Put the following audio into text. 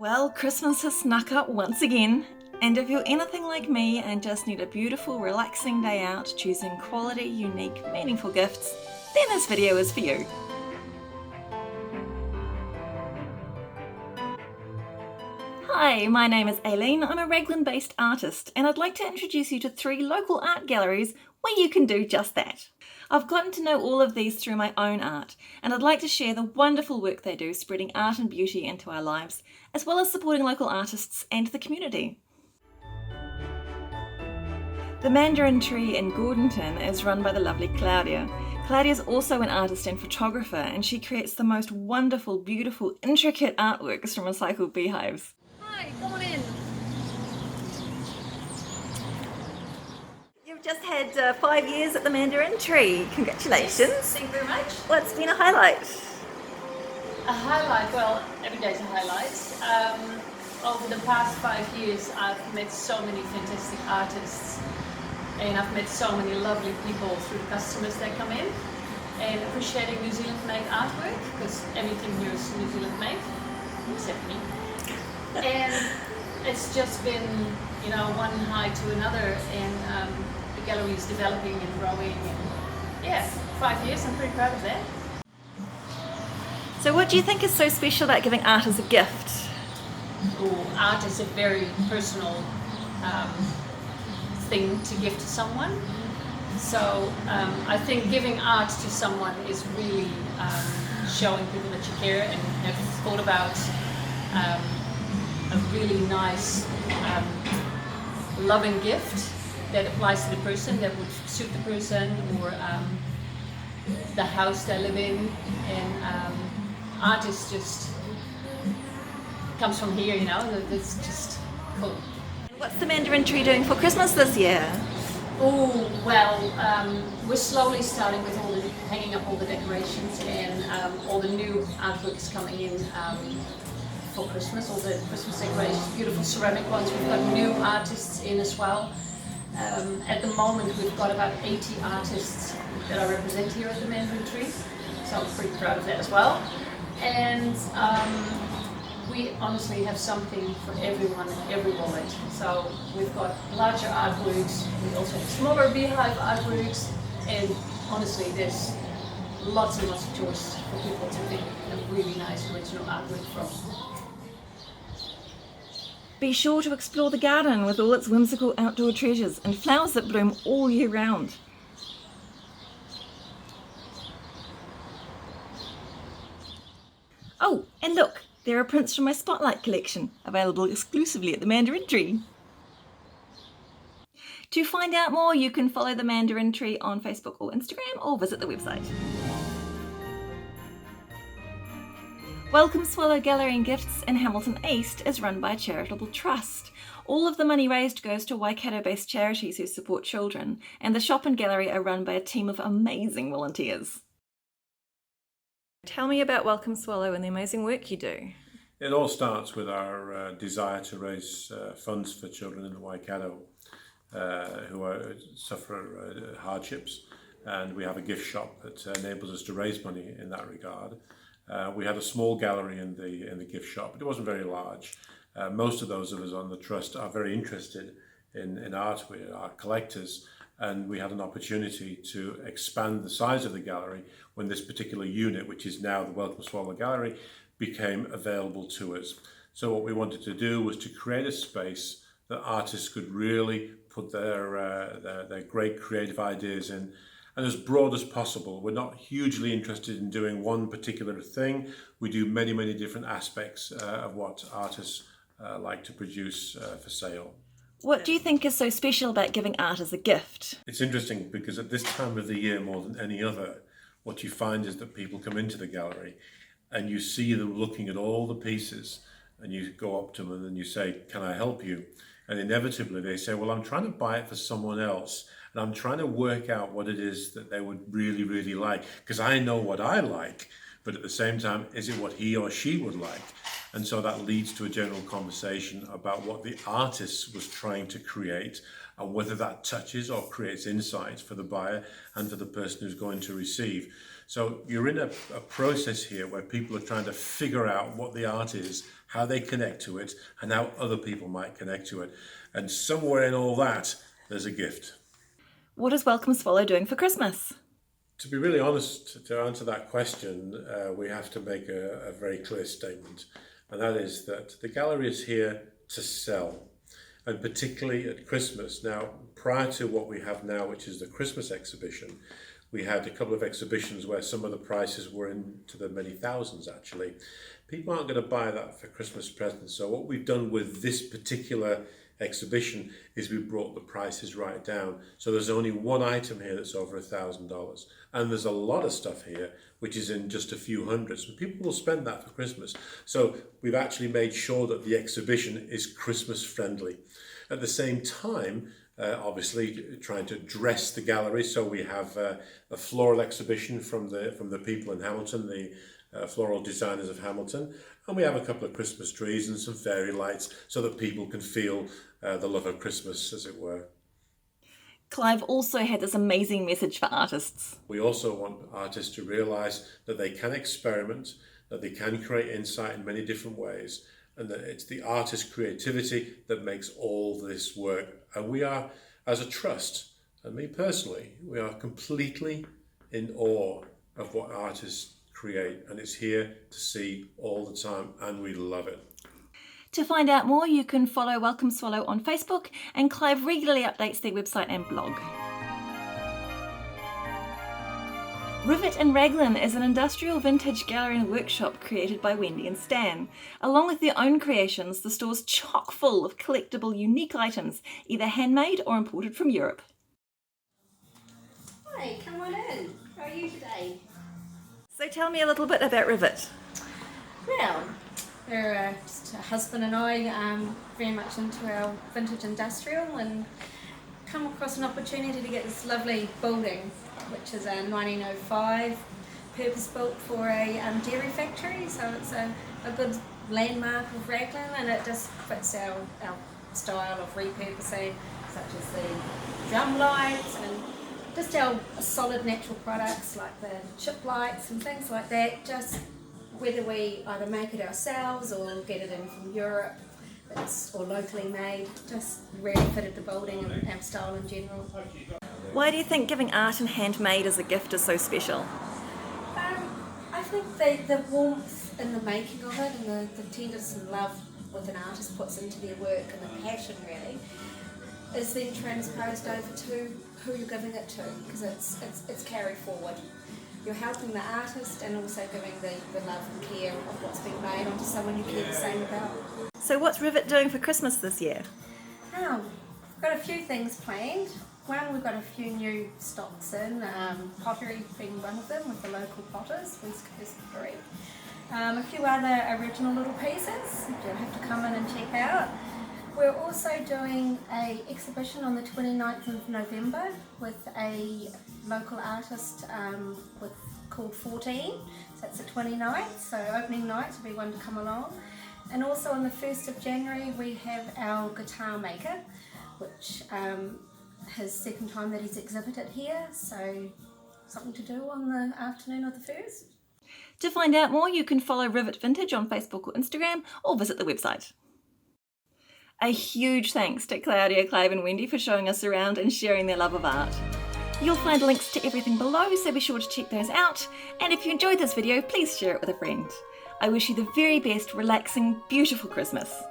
Well, Christmas has snuck up once again, and if you're anything like me and just need a beautiful, relaxing day out choosing quality, unique, meaningful gifts, then this video is for you. Hi, my name is Ailene. I'm a Raglan-based artist, and I'd like to introduce you to 3 local art galleries where you can do just that. I've gotten to know all of these through my own art, and I'd like to share the wonderful work they do spreading art and beauty into our lives, as well as supporting local artists and the community. The Mandarin Tree in Gordonton is run by the lovely Claudia. Claudia is also an artist and photographer, and she creates the most wonderful, beautiful, intricate artworks from recycled beehives. Hi, come on in. You've just had 5 years at the Mandarin Tree. Congratulations. Yes, thank you very much. What's been a highlight? A highlight, well, every day's a highlight. Over the past 5 years, I've met so many fantastic artists, and I've met so many lovely people through the customers that come in, and appreciating New Zealand-made artwork, because everything here is New Zealand-made, except me. And it's just been, one high to another, and the gallery is developing and growing. And 5 years, I'm pretty proud of that. So what do you think is so special about giving art as a gift? Art is a very personal thing to give to someone. So I think giving art to someone is really showing people that you care and have thought about a really nice, loving gift that applies to the person, that would suit the person, or the house they live in. And art is just comes from here, it's just cool. What's the Mandarin Tree doing for Christmas this year? Oh, well, we're slowly starting with hanging up all the decorations, and all the new artworks coming in for Christmas, all the Christmas decorations, beautiful ceramic ones. We've got new artists in as well. At the moment, we've got about 80 artists that I represent here at the Mandarin Tree, so I'm pretty proud of that as well. And we honestly have something for everyone and every wallet. So we've got larger artworks, we also have smaller beehive artworks, and honestly there's lots and lots of choice for people to pick a really nice original artwork from. Be sure to explore the garden with all its whimsical outdoor treasures and flowers that bloom all year round. Oh, and look, there are prints from my Spotlight collection, available exclusively at the Mandarin Tree. To find out more, you can follow the Mandarin Tree on Facebook or Instagram, or visit the website. Welcome Swallow Gallery and Gifts in Hamilton East is run by a charitable trust. All of the money raised goes to Waikato-based charities who support children, and the shop and gallery are run by a team of amazing volunteers. Tell me about Welcome Swallow and the amazing work you do. It all starts with our desire to raise funds for children in the Waikato who suffer hardships, and we have a gift shop that enables us to raise money in that regard. We had a small gallery in the gift shop, but it wasn't very large. Most of those of us on the trust are very interested in art. We are collectors, and we had an opportunity to expand the size of the gallery when this particular unit, which is now the Welcome Swallow Gallery, became available to us. So what we wanted to do was to create a space that artists could really put their great creative ideas in, and as broad as possible. We're not hugely interested in doing one particular thing. We do many, many different aspects of what artists like to produce for sale. What do you think is so special about giving art as a gift? It's interesting because at this time of the year, more than any other, what you find is that people come into the gallery and you see them looking at all the pieces, and you go up to them and you say, "Can I help you?" And inevitably they say, "Well, I'm trying to buy it for someone else, and I'm trying to work out what it is that they would really, really like, because I know what I like, but at the same time, is it what he or she would like?" And so that leads to a general conversation about what the artist was trying to create, and whether that touches or creates insight for the buyer and for the person who's going to receive. So you're in a process here where people are trying to figure out what the art is, how they connect to it, and how other people might connect to it. And somewhere in all that, there's a gift. What is Welcome Swallow doing for Christmas? To be really honest, to answer that question, we have to make a very clear statement, and that is that the gallery is here to sell, and particularly at Christmas. Now, prior to what we have now, which is the Christmas exhibition, we had a couple of exhibitions where some of the prices were into the many thousands, actually. People aren't going to buy that for Christmas presents, so what we've done with this particular exhibition is we brought the prices right down. So there's only one item here that's over $1,000, and there's a lot of stuff here which is in just a few hundreds. So people will spend that for Christmas. So we've actually made sure that the exhibition is Christmas friendly. At the same time, obviously trying to dress the gallery. So we have a floral exhibition from the people in Hamilton, the floral designers of Hamilton, and we have a couple of Christmas trees and some fairy lights so that people can feel the love of Christmas, as it were. Clive also had this amazing message for artists. We also want artists to realise that they can experiment, that they can create insight in many different ways, and that it's the artist's creativity that makes all this work. And we are, as a trust, and me personally, we are completely in awe of what artists create, and it's here to see all the time, and we love it. To find out more, you can follow Welcome Swallow on Facebook, and Clive regularly updates their website and blog. Rivet in Raglan is an industrial vintage gallery and workshop created by Wendy and Stan. Along with their own creations, the store's chock full of collectible, unique items, either handmade or imported from Europe. Hi, come on in. How are you today? So tell me a little bit about Rivet. Well, we're just a husband and I very much into our vintage industrial, and come across an opportunity to get this lovely building, which is a 1905 purpose built for a dairy factory. So it's a good landmark of Raglan, and it just fits our style of repurposing, such as the drum lights and just our solid natural products like the chip lights and things like that. Just whether we either make it ourselves or get it in from Europe, or locally made, just really fitted the building and our style in general. Why do you think giving art and handmade as a gift is so special? I think the warmth in the making of it, and the tenderness and love what an artist puts into their work, and the passion really, is then transposed over to who you're giving it to, because it's carried forward. You're helping the artist and also giving the love and care of what's been made onto someone you care the same about. So what's Rivet doing for Christmas this year? We've got a few things planned. One, we've got a few new stocks in, pottery being one of them with the local potters, West Coast Pottery. A few other original little pieces you'll have to come in and check out. We're also doing an exhibition on the 29th of November with a local artist called 14, so that's the 29th, so opening night will be one to come along. And also on the 1st of January we have our guitar maker, which his second time that he's exhibited here, so something to do on the afternoon of the 1st. To find out more, you can follow Rivet Vintage on Facebook or Instagram, or visit the website. A huge thanks to Claudia, Clive and Wendy for showing us around and sharing their love of art. You'll find links to everything below, so be sure to check those out. And if you enjoyed this video, please share it with a friend. I wish you the very best, relaxing, beautiful Christmas.